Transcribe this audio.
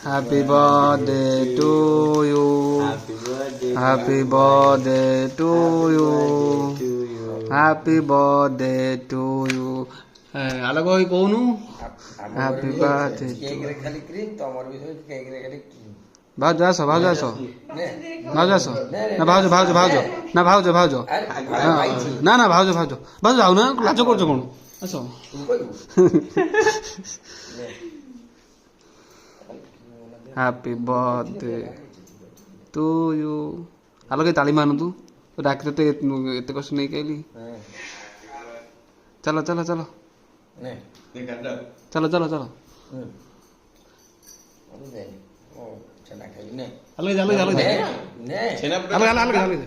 Happy birthday to you. Happy birthday to you. Happy birthday to you. अलग होई कोनु happy birthday cake रे खाली cream तमर भी केक रे खाली क्रीम भाउजो आसो भाउजो आसो भाउजो आसो ना भाउजो भाउजो भाउजो ना भाउजो भाउजो ना ना भाउजो भाउजो भाउजो जाऊ ना लाज करछ कोन आसो हैप्पी बर्थडे टू यू अलग ताली मानु तू डाकते तो एते कष्ट नहीं कैली चलो चलो चलो चलो चलो चलो अलग अलग अलग अलग अलग अलग